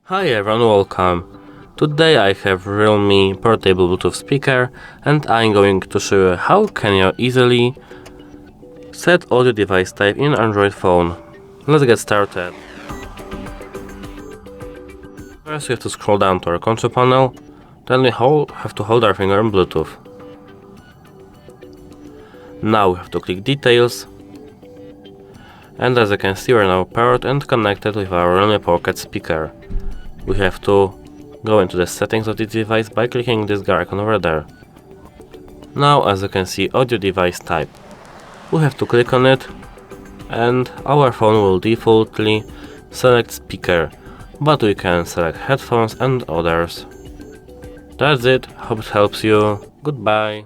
Hi everyone, welcome. Today I have Realme portable Bluetooth speaker and I'm going to show you how can you easily set audio device type in Android phone. Let's get started. First we have to scroll down to our control panel, then we have to hold our finger on Bluetooth. Now we have to click details, and as you can see we are now paired and connected with our Realme Pocket speaker. We have to go into the settings of this device by clicking this gear icon over there. Now as you can see, audio device type. We have to click on it and our phone will defaultly select speaker, but we can select headphones and others. That's it, hope it helps you. Goodbye.